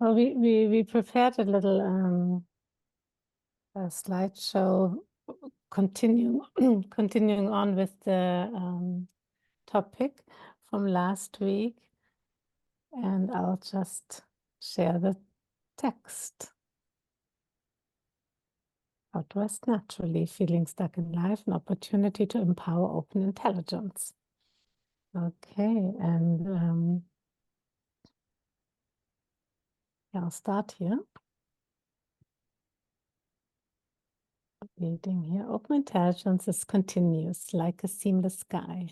Well, we prepared a little a slideshow continuing continuing on with the topic from last week, and I'll just share the text. How to rest naturally, feeling stuck in life, an opportunity to empower open intelligence. Okay, and yeah, I'll start here. Reading here. Open intelligence is continuous, like a seamless sky.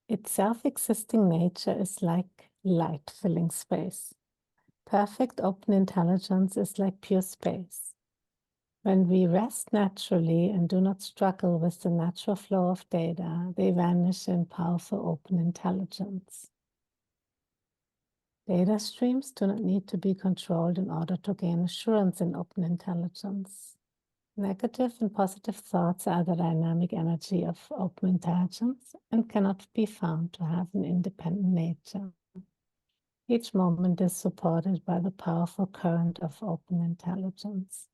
Its self-existing nature is like light filling space. Perfect open intelligence is like pure space. When we rest naturally and do not struggle with the natural flow of data, they vanish in powerful open intelligence. Data streams do not need to be controlled in order to gain assurance in open intelligence. Negative and positive thoughts are the dynamic energy of open intelligence and cannot be found to have an independent nature. Each moment is supported by the powerful current of open intelligence.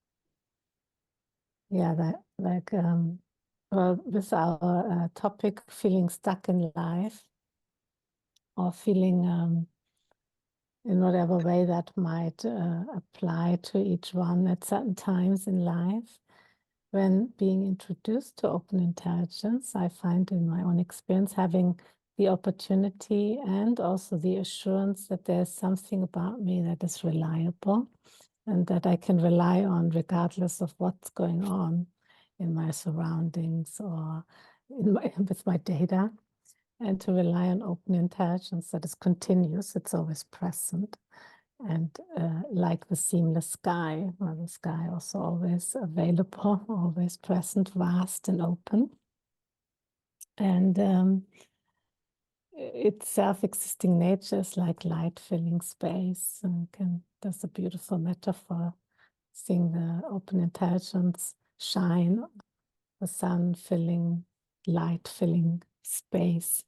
Yeah, well, with our topic, feeling stuck in life, or feeling in whatever way that might apply to each one at certain times in life. When being introduced to open intelligence, I find in my own experience having the opportunity and also the assurance that there's something about me that is reliable and that I can rely on regardless of what's going on in my surroundings or with my data, and to rely on open intelligence that is continuous, it's always present. And like the seamless sky, well, the sky also always available, always present, vast and open. And its self-existing nature is like light filling space. That's a beautiful metaphor, seeing the open intelligence shine, the sun filling, light filling space.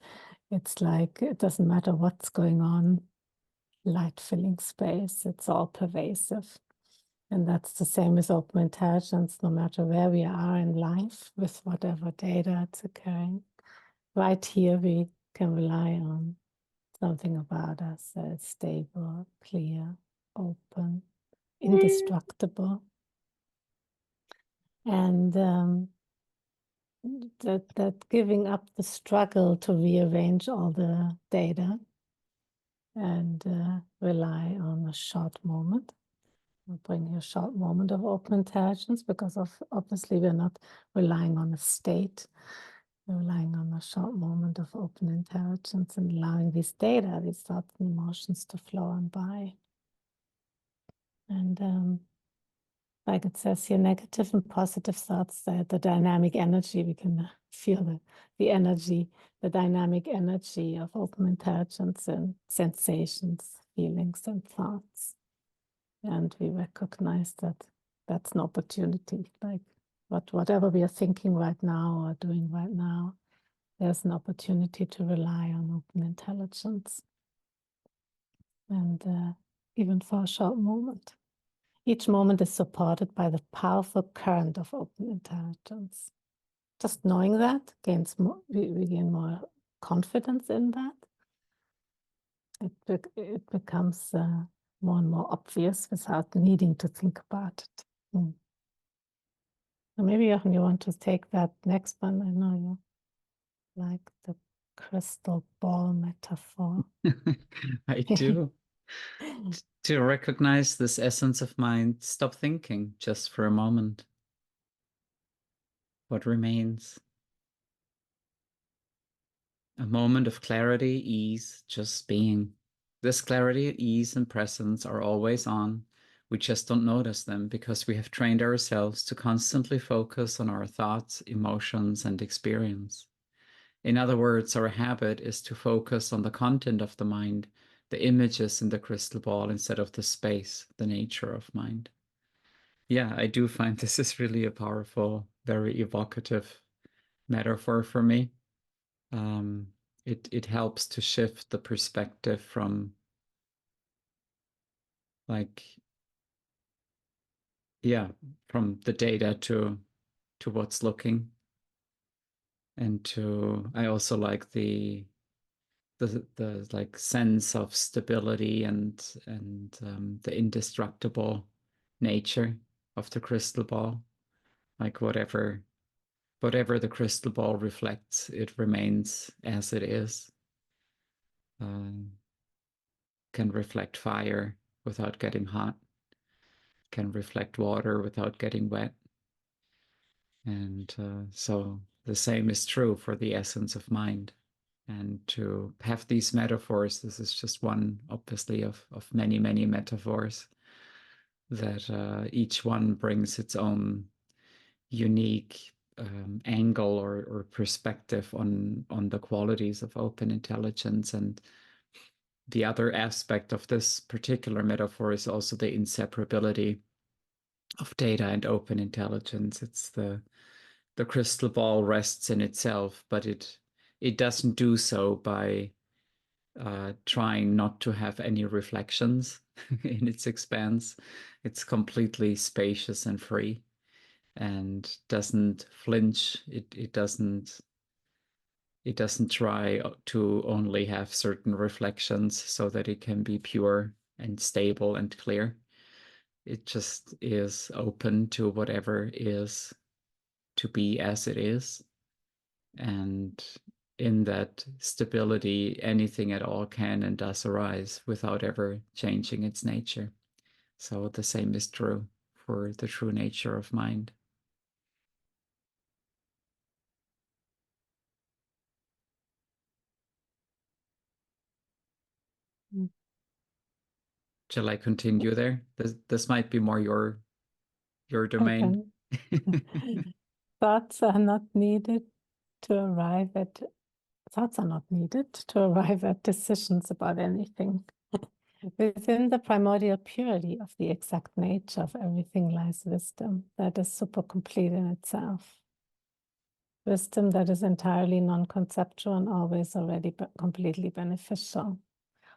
It's like, it doesn't matter what's going on, light filling space, it's all pervasive. And that's the same as open intelligence, no matter where we are in life, with whatever data it's occurring. Right here, we can rely on something about us that is stable, clear, open, indestructible. And that giving up the struggle to rearrange all the data and rely on a short moment. I'll bring you a short moment of open intelligence, because obviously we're not relying on a state. We're relying on a short moment of open intelligence and allowing these data, these thoughts and emotions to flow on by. And like it says here, negative and positive thoughts, the dynamic energy, we can feel the energy, the dynamic energy of open intelligence and sensations, feelings, and thoughts. And we recognize that that's an opportunity, like whatever we are thinking right now or doing right now, there's an opportunity to rely on open intelligence. And even for a short moment. Each moment is supported by the powerful current of open intelligence. Just knowing that gains more, we gain more confidence in that. It becomes more and more obvious without needing to think about it. So maybe, Jochen, you want to take that next one. I know you like the crystal ball metaphor. I do. To recognize this essence of mind, stop thinking just for a moment. What remains? A moment of clarity, ease, just being. This clarity, ease, and presence are always on. We just don't notice them because we have trained ourselves to constantly focus on our thoughts, emotions, and experience. In other words, our habit is to focus on the content of the mind, the images in the crystal ball, instead of the space, the nature of mind. Yeah, I do find this is really a powerful, very evocative metaphor for me. It helps to shift the perspective from like, yeah, from the data to what's looking. And I also like the like sense of stability and the indestructible nature of the crystal ball. Like whatever the crystal ball reflects, it remains as it is. Can reflect fire without getting hot, can reflect water without getting wet. And so the same is true for the essence of mind. And to have these metaphors, this is just one, obviously, of many, many metaphors that each one brings its own unique angle or perspective on the qualities of open intelligence. And the other aspect of this particular metaphor is also the inseparability of data and open intelligence. It's the crystal ball rests in itself, but it doesn't do so by trying not to have any reflections in its expanse. It's completely spacious and free and doesn't flinch. It doesn't try to only have certain reflections so that it can be pure and stable and clear. It just is open to whatever is to be as it is. And in that stability, anything at all can and does arise without ever changing its nature. So the same is true for the true nature of mind. Shall I continue there? This might be more your domain. Thoughts are not needed to arrive at decisions about anything. Within the primordial purity of the exact nature of everything lies wisdom that is super complete in itself. Wisdom that is entirely non-conceptual and always already completely beneficial.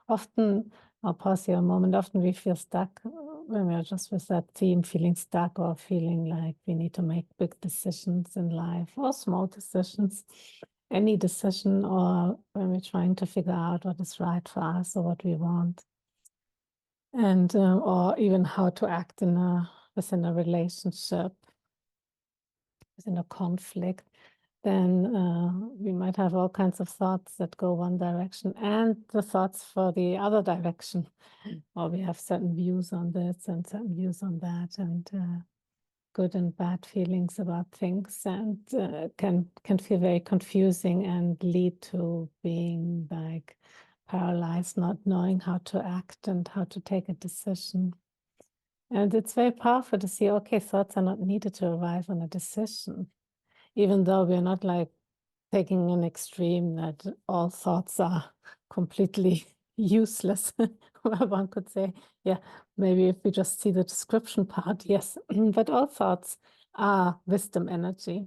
Often, I'll pause here a moment, often we feel stuck when we're just with that theme, feeling stuck or feeling like we need to make big decisions in life or small decisions, any decision, or when we're trying to figure out what is right for us or what we want. And or even how to act within a relationship, within a conflict, then we might have all kinds of thoughts that go one direction and the thoughts for the other direction. Or we have certain views on this and certain views on that, and good and bad feelings about things, and can feel very confusing and lead to being like paralyzed, not knowing how to act and how to take a decision. And it's very powerful to see, okay, thoughts are not needed to arrive on a decision, even though we're not like taking an extreme that all thoughts are completely useless. One could say, yeah, maybe if we just see the description part, yes, but all thoughts are wisdom energy.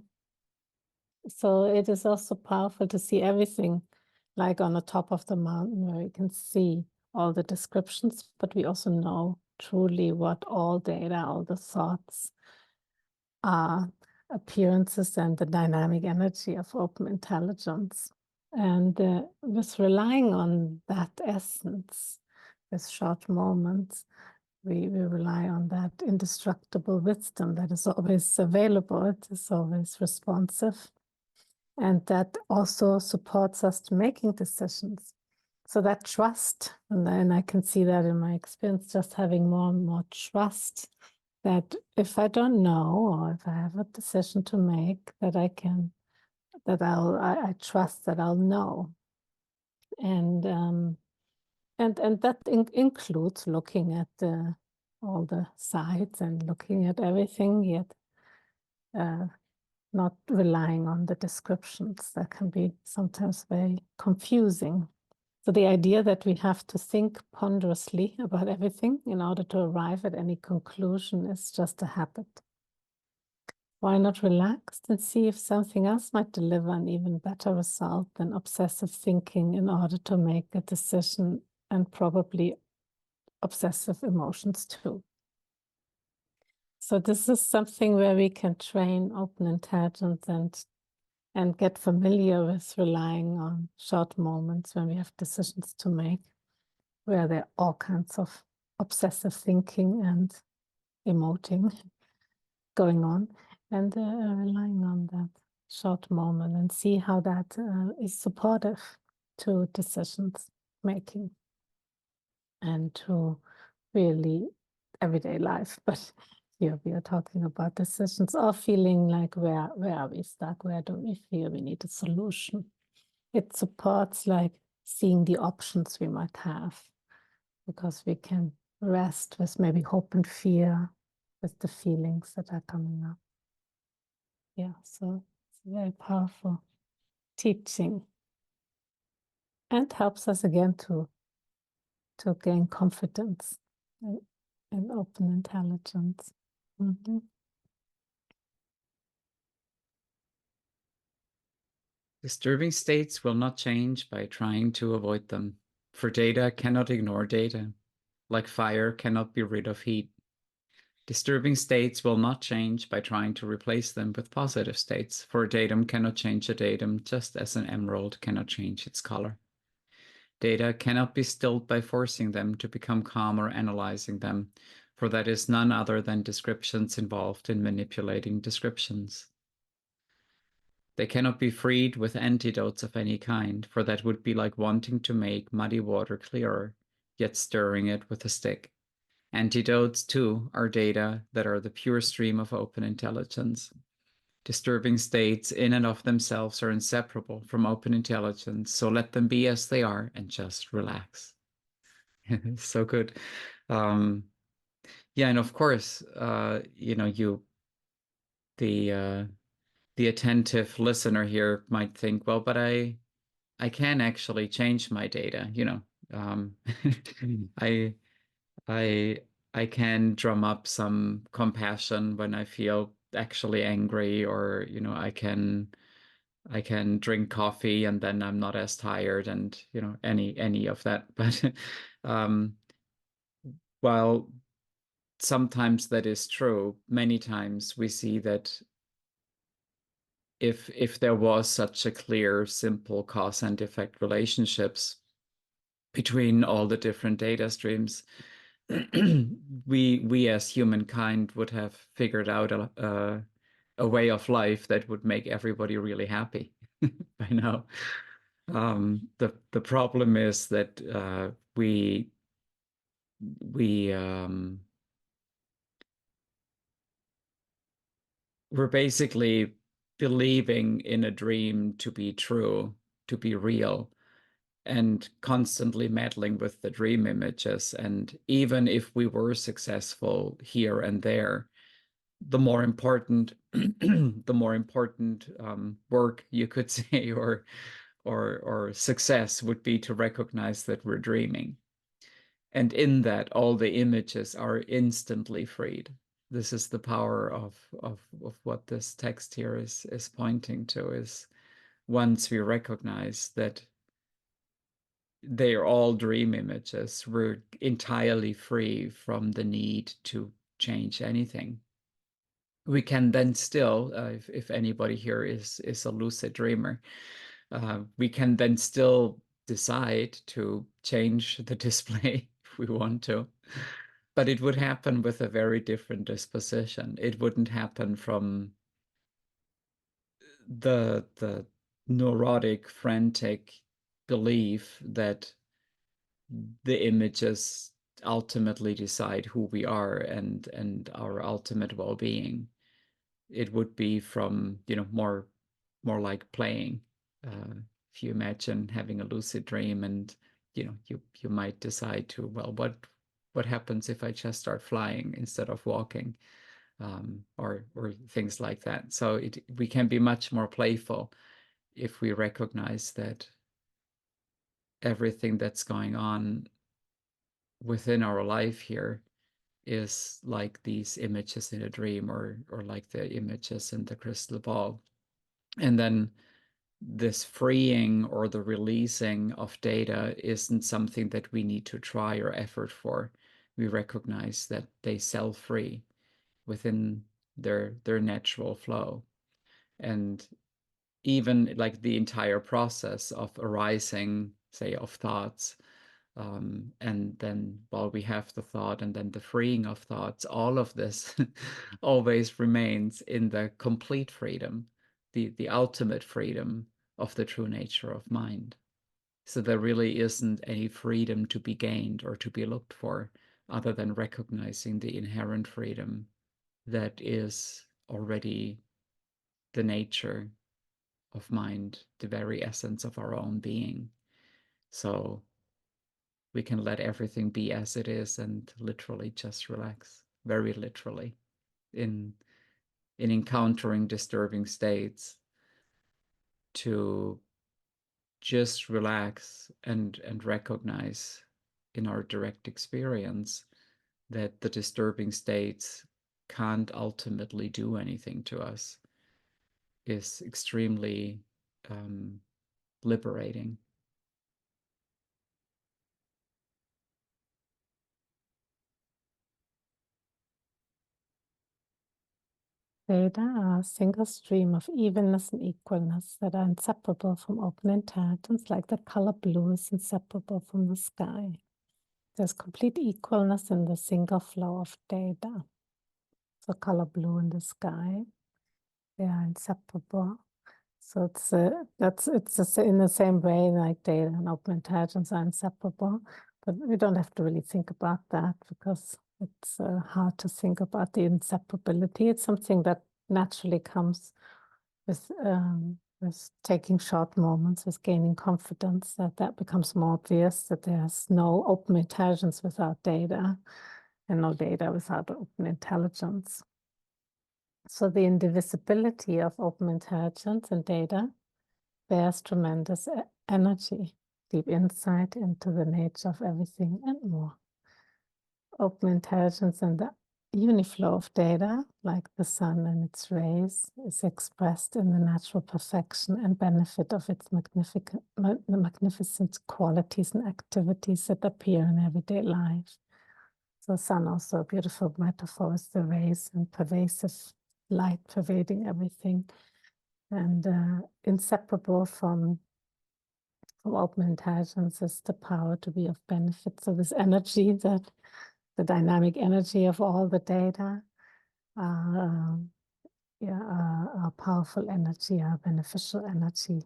So it is also powerful to see everything like on the top of the mountain where we can see all the descriptions, but we also know truly what all data, all the thoughts are, appearances and the dynamic energy of open intelligence. And with relying on that essence, with short moments, we rely on that indestructible wisdom that is always available, it is always responsive. And that also supports us to making decisions. So that trust, and then I can see that in my experience, just having more and more trust that if I don't know, or if I have a decision to make, that I trust that I'll know. And that includes looking at all the sides and looking at everything, yet not relying on the descriptions. That can be sometimes very confusing. So the idea that we have to think ponderously about everything in order to arrive at any conclusion is just a habit. Why not relax and see if something else might deliver an even better result than obsessive thinking in order to make a decision and probably obsessive emotions too. So this is something where we can train open intelligence and get familiar with relying on short moments when we have decisions to make, where there are all kinds of obsessive thinking and emoting going on, and relying on that short moment and see how that is supportive to decisions making and to really everyday life. But here we are talking about decisions or feeling like where are we stuck? Where do we feel we need a solution? It supports like seeing the options we might have, because we can rest with maybe hope and fear, with the feelings that are coming up. Yeah, so it's a very powerful teaching and helps us again to gain confidence and open intelligence. Mm-hmm. Disturbing states will not change by trying to avoid them, for data cannot ignore data, like fire cannot be rid of heat. Disturbing states will not change by trying to replace them with positive states, for a datum cannot change a datum, just as an emerald cannot change its color. Data cannot be stilled by forcing them to become calm or analyzing them, for that is none other than descriptions involved in manipulating descriptions. They cannot be freed with antidotes of any kind, for that would be like wanting to make muddy water clearer, yet stirring it with a stick. Antidotes, too, are data that are the pure stream of open intelligence. Disturbing states in and of themselves are inseparable from open intelligence, so let them be as they are and just relax. So good. Yeah, and of course, the attentive listener here might think, well, but I can actually change my data, I I I can drum up some compassion when I feel actually angry, or I can drink coffee and then I'm not as tired, and any of that. But um, while sometimes that is true, many times we see that if there was such a clear, simple cause and effect relationships between all the different data streams, we as humankind would have figured out a way of life that would make everybody really happy by now. The problem is that we we're basically believing in a dream to be true, to be real, and constantly meddling with the dream images. And even if we were successful here and there, the more important the more important work, you could say, or success would be to recognize that we're dreaming. And in that, all the images are instantly freed. This is the power of what this text here is pointing to, is once we recognize that they are all dream images, we're entirely free from the need to change anything. We can then still, if anybody here is a lucid dreamer, we can then still decide to change the display if we want to. But it would happen with a very different disposition. It wouldn't happen from the neurotic, frantic belief that the images ultimately decide who we are and our ultimate well-being. It would be from, more like playing. If you imagine having a lucid dream, and you might decide to, well, what happens if I just start flying instead of walking, or things like that. So we can be much more playful if we recognize that everything that's going on within our life here is like these images in a dream, or like the images in the crystal ball. And then this freeing or the releasing of data isn't something that we need to try or effort for. we recognize that they self-free within their natural flow. And even like the entire process of arising, say, of thoughts, and then while we have the thought and then the freeing of thoughts, all of this always remains in the complete freedom, the ultimate freedom of the true nature of mind. So there really isn't any freedom to be gained or to be looked for other than recognizing the inherent freedom that is already the nature of mind, the very essence of our own being. So we can let everything be as it is and literally just relax, very literally, in encountering disturbing states, to just relax and recognize in our direct experience that the disturbing states can't ultimately do anything to us is extremely liberating. Theta are a single stream of evenness and equalness that are inseparable from open intelligence, like the color blue is inseparable from the sky. There's complete equalness in the single flow of data. So color blue in the sky, they are inseparable. So it's in the same way like data and open intelligence are inseparable, but we don't have to really think about that because it's hard to think about the inseparability. It's something that naturally comes with taking short moments, with gaining confidence, that becomes more obvious that there's no open intelligence without data and no data without open intelligence. So the indivisibility of open intelligence and data bears tremendous energy, deep insight into the nature of everything and more. Open intelligence and the uniflow of data, like the sun and its rays, is expressed in the natural perfection and benefit of its magnificent qualities and activities that appear in everyday life. So sun, also a beautiful metaphor, is the rays and pervasive light pervading everything, and inseparable from open intelligence is the power to be of benefit. So this energy, that the dynamic energy of all the data, are powerful energy, are beneficial energy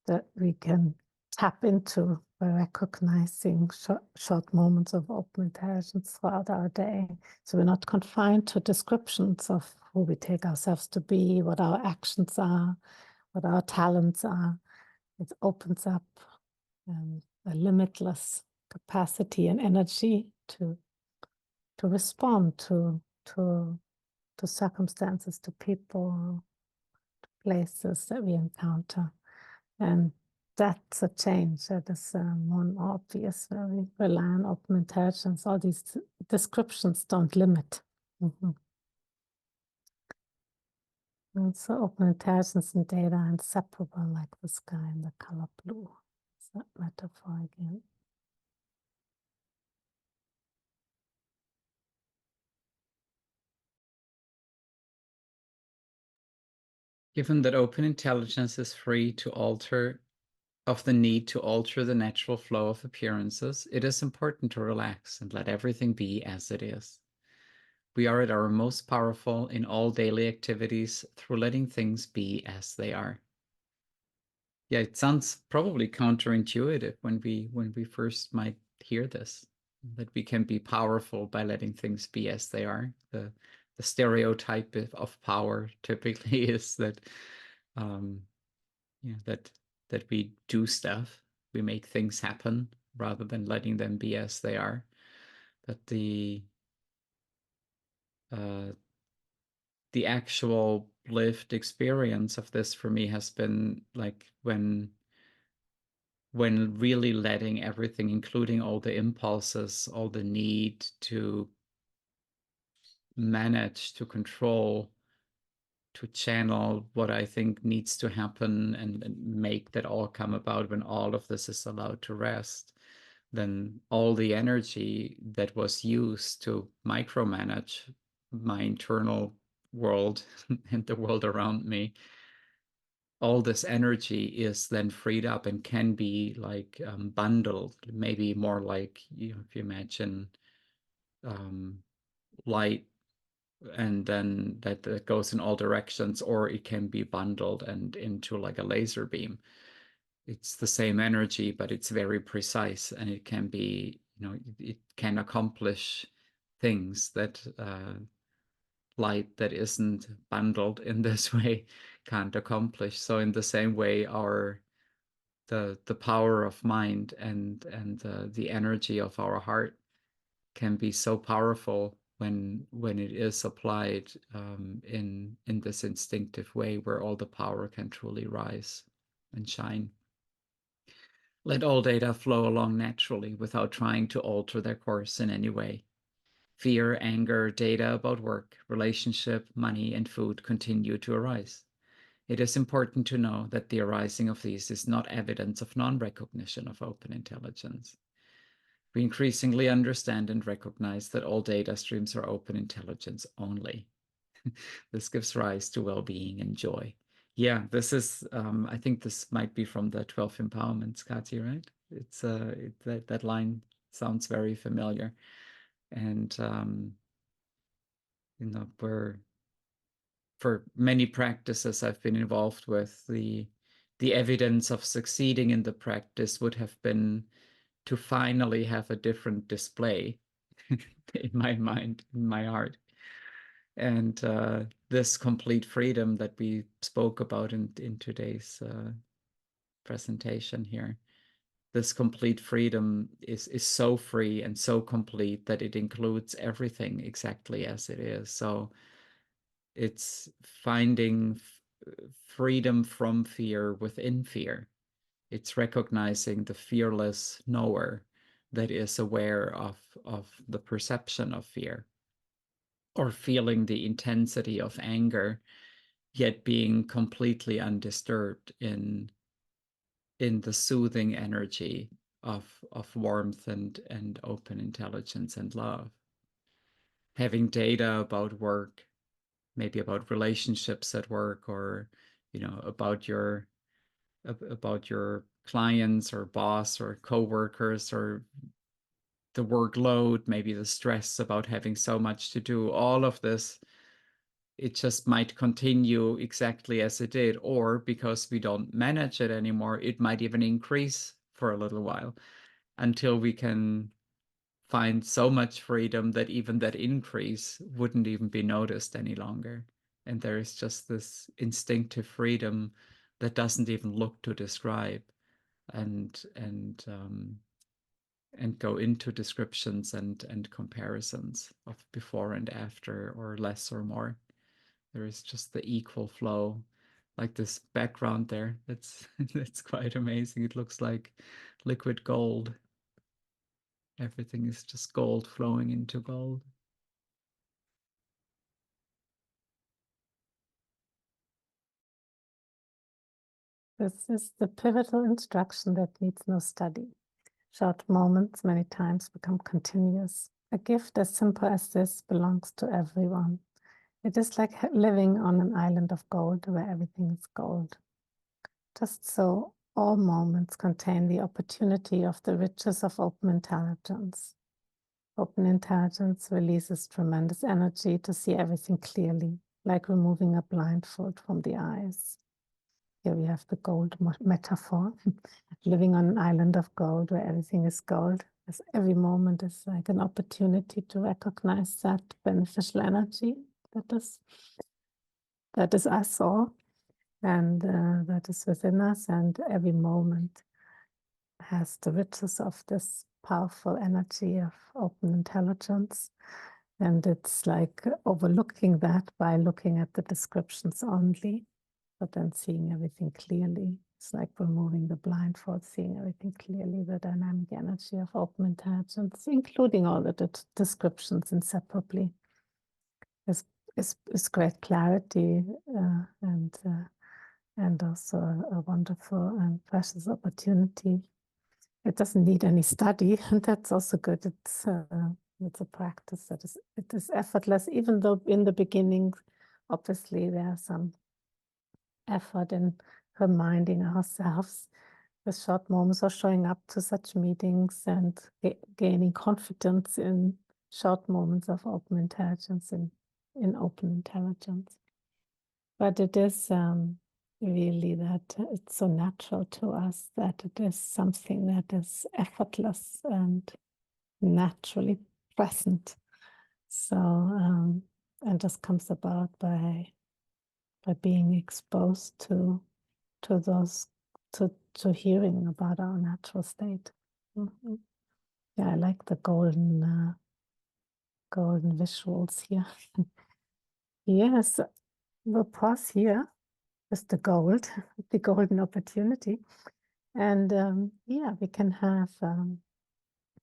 that we can tap into by recognizing short moments of open intelligence throughout our day. So we're not confined to descriptions of who we take ourselves to be, what our actions are, what our talents are. It opens up a limitless capacity and energy to respond to circumstances, to people, to places that we encounter. And that's a change that is more obvious where we rely on open intelligence. All these descriptions don't limit. And so open intelligence and data are inseparable, like the sky and the color blue. It's that metaphor again. Given that open intelligence is free of the need to alter the natural flow of appearances, it is important to relax and let everything be as it is. We are at our most powerful in all daily activities through letting things be as they are. Yeah, it sounds probably counterintuitive when we first might hear this, that we can be powerful by letting things be as they are. The stereotype of power typically is that that we do stuff, we make things happen rather than letting them be as they are. But the actual lived experience of this for me has been like when really letting everything, including all the impulses, all the need to manage, to control, to channel what I think needs to happen and make that all come about, when all of this is allowed to rest, then all the energy that was used to micromanage my internal world and the world around me, all this energy is then freed up and can be like bundled, maybe more like, if you imagine light, and then that goes in all directions, or it can be bundled and into like a laser beam. It's the same energy, but it's very precise, and it can be, it can accomplish things that light that isn't bundled in this way can't accomplish. So in the same way, the power of mind and the energy of our heart can be so powerful when it is applied in this instinctive way, where all the power can truly rise and shine. Let all data flow along naturally without trying to alter their course in any way. Fear, anger, data about work, relationship, money, and food continue to arise. It is important to know that the arising of these is not evidence of non-recognition of open intelligence. We increasingly understand and recognize that all data streams are open intelligence only. This gives rise to well-being and joy. Yeah, this is, I think this might be from the 12 Empowerments, Kati, right? It's that line sounds very familiar. And, for many practices I've been involved with, the evidence of succeeding in the practice would have been to finally have a different display in my mind, in my heart. And this complete freedom that we spoke about in today's presentation here, this complete freedom is so free and so complete that it includes everything exactly as it is. So it's finding freedom from fear within fear. It's recognizing the fearless knower that is aware of the perception of fear, or feeling the intensity of anger, yet being completely undisturbed in the soothing energy of warmth and open intelligence and love. Having data about work, maybe about relationships at work, or about your clients or boss or coworkers, or the workload, maybe the stress about having so much to do, all of this, it just might continue exactly as it did, or because we don't manage it anymore, it might even increase for a little while until we can find so much freedom that even that increase wouldn't even be noticed any longer. And there is just this instinctive freedom that doesn't even look to describe and go into descriptions and comparisons of before and after, or less or more. There is just the equal flow, like this background there. That's quite amazing. It looks like liquid gold. Everything is just gold flowing into gold. This is the pivotal instruction that needs no study. Short moments many times become continuous. A gift as simple as this belongs to everyone. It is like living on an island of gold where everything is gold. Just so, all moments contain the opportunity of the riches of open intelligence. Open intelligence releases tremendous energy to see everything clearly, like removing a blindfold from the eyes. Here we have the gold metaphor, living on an island of gold where everything is gold, as every moment is like an opportunity to recognize that beneficial energy that is us all, and that is within us, and every moment has the riches of this powerful energy of open intelligence. And it's like overlooking that by looking at the descriptions only, but then seeing everything clearly. It's like removing the blindfold, seeing everything clearly, the dynamic energy of open intelligence, including all the descriptions inseparably, is great clarity and also a wonderful and precious opportunity it doesn't need any study, and that's also good. It's a practice that it is effortless, even though in the beginning, obviously, there's some effort in reminding ourselves with short moments of showing up to such meetings and gaining confidence in short moments of open intelligence in open intelligence. But it is really that it's so natural to us that it is something that is effortless and naturally present. So, and just comes about by being exposed to those, to hearing about our natural state. Mm-hmm. Yeah, I like the golden visuals here. Yes, we'll pause here with the golden opportunity. And yeah, we can have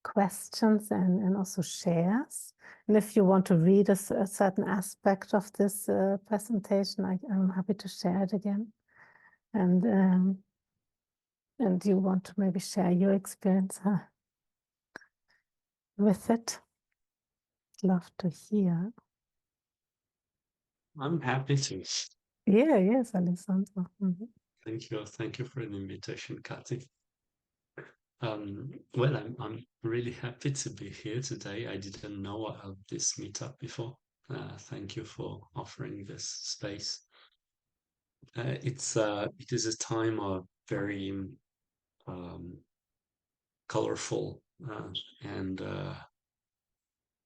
questions and also shares. And if you want to read a certain aspect of this presentation, I'm happy to share it again. And you want to maybe share your experience with it. Love to hear. I'm happy to. Yeah, yes, Alessandro. Mm-hmm. Thank you for the invitation, Kati. Well, I'm really happy to be here today. I didn't know of this meetup before. Thank you for offering this space. It is a time of very colorful and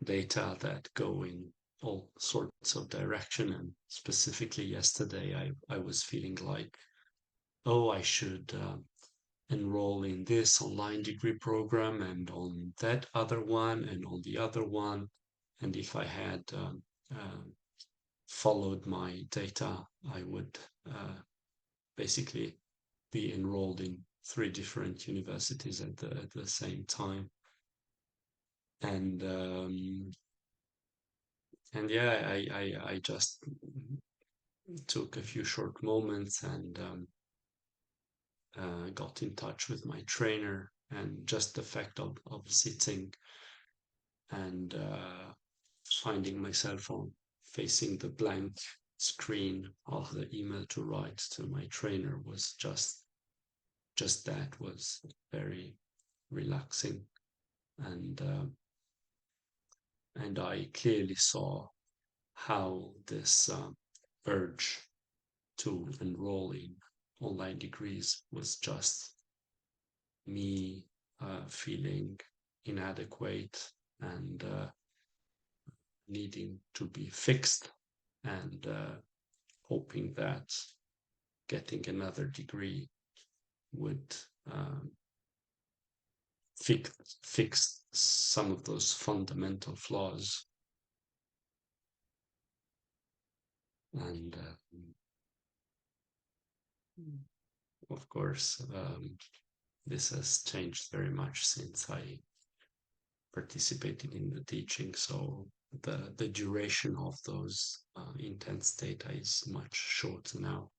data that go in all sorts of direction. And specifically yesterday, I was feeling like, oh, I should enroll in this online degree program and on that other one and on the other one. And if I had followed my data, I would basically be enrolled in 3 different universities at the same time. And yeah, I just took a few short moments and got in touch with my trainer, and just the fact of sitting and finding myself on facing the blank screen of the email to write to my trainer was just that was very relaxing. And I clearly saw how this urge to enroll in online degrees was just me feeling inadequate and needing to be fixed, and hoping that getting another degree would fix some of those fundamental flaws. And of course, this has changed very much since I participated in the teaching. So the duration of those intense data is much shorter now.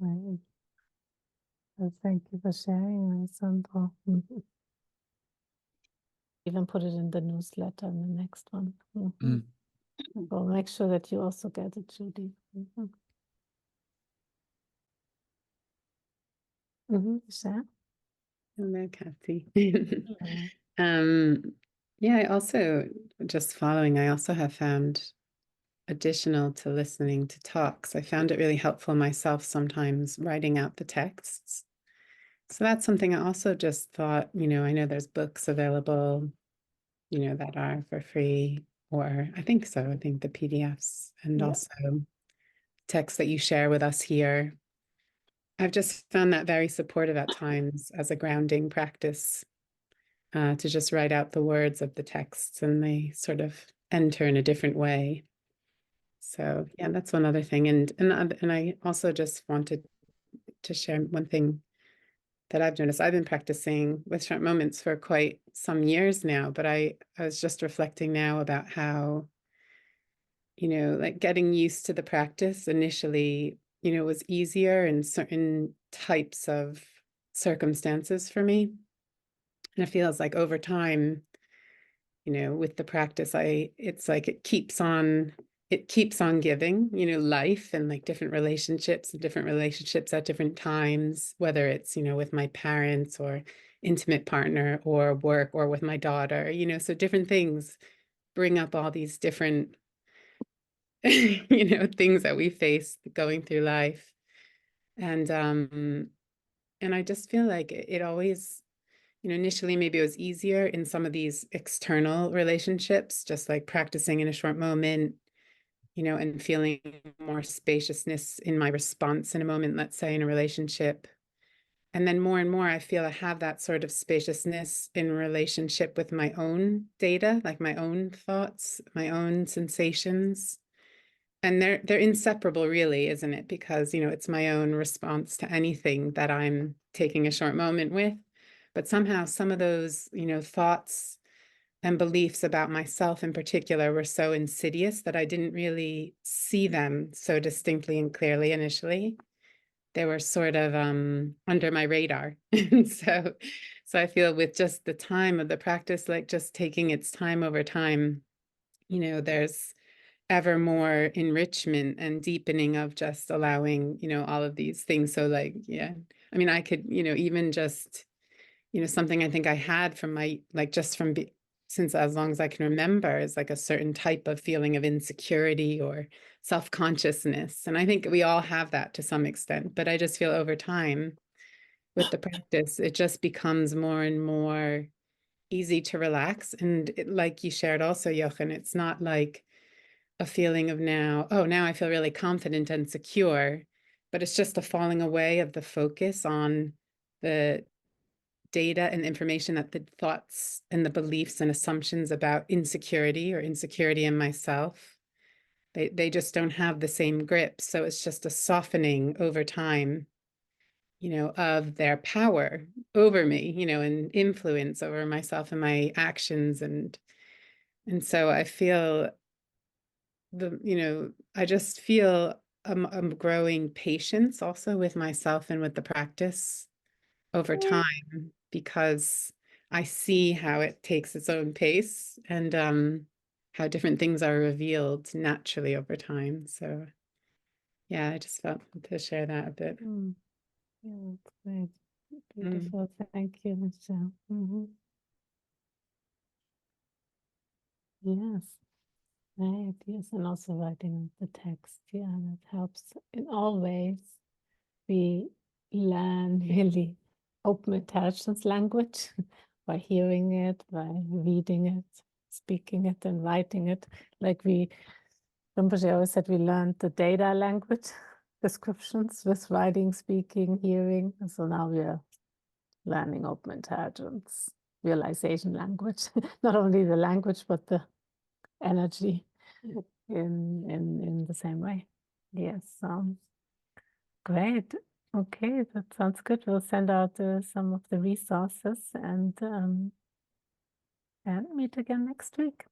Right. Well, thank you for sharing, Alessandro. Mm-hmm. Even put it in the newsletter in the next one. Mm-hmm. We'll make sure that you also get it, Judy. Mm-hmm. Mm-hmm. Share. Hello, Kathy. Yeah, I also, just following, I also have found, additional to listening to talks, I found it really helpful myself sometimes writing out the texts. So that's something I also just thought, I know there's books available, that are for free, or I think so. I think the PDFs and also texts that you share with us here. I've just found that very supportive at times as a grounding practice, to just write out the words of the texts, and they sort of enter in a different way. So yeah, that's one other thing. And I also just wanted to share one thing that I've noticed. I've been practicing with short moments for quite some years now, but I was just reflecting now about how, like getting used to the practice initially, was easier in certain types of circumstances for me. And it feels like over time, you know, with the practice, it's like it keeps on giving, you know, life and like different relationships at different times, whether it's, you know, with my parents or intimate partner or work or with my daughter, you know, so different things bring up all these different, you know, things that we face going through life. And I just feel like it always, you know, initially maybe it was easier in some of these external relationships, just like practicing in a short moment, you know, and feeling more spaciousness in my response in a moment, let's say in a relationship. And then more and more, I feel I have that sort of spaciousness in relationship with my own data, like my own thoughts, my own sensations. And they're inseparable, really, isn't it? Because, you know, it's my own response to anything that I'm taking a short moment with. But somehow some of those, you know, thoughts and beliefs about myself in particular were so insidious that I didn't really see them so distinctly and clearly initially. They were sort of under my radar. And so I feel with just the time of the practice, like just taking its time over time, you know, there's ever more enrichment and deepening of just allowing, you know, all of these things. So like, yeah, I mean, I could, you know, even just, you know, something I think I had from my, like just from since as long as I can remember is like a certain type of feeling of insecurity or self-consciousness. And I think we all have that to some extent, but I just feel over time with the practice, it just becomes more and more easy to relax. And like you shared also, Jochen, it's not like a feeling of now I feel really confident and secure, but it's just a falling away of the focus on the data and information that the thoughts and the beliefs and assumptions about insecurity or insecurity in myself, they just don't have the same grip. So it's just a softening over time, you know, of their power over me, you know, and influence over myself and my actions. And so I feel you know, I just feel a growing patience also with myself and with the practice over time, because I see how it takes its own pace and how different things are revealed naturally over time. So yeah, I just felt to share that a bit. Yeah, that's great. Beautiful. Thank you, Michelle. Yes. Right, yes, and also writing the text, yeah, that helps in all ways. We learn really open intelligence language by hearing it, by reading it, speaking it, and writing it. Like Rinpoche always said, we learned the data language descriptions with writing, speaking, hearing. And so now we are learning open intelligence, realization language. Not only the language, but the energy in the same way. Yes. Great. Okay, that sounds good. We'll send out some of the resources and meet again next week.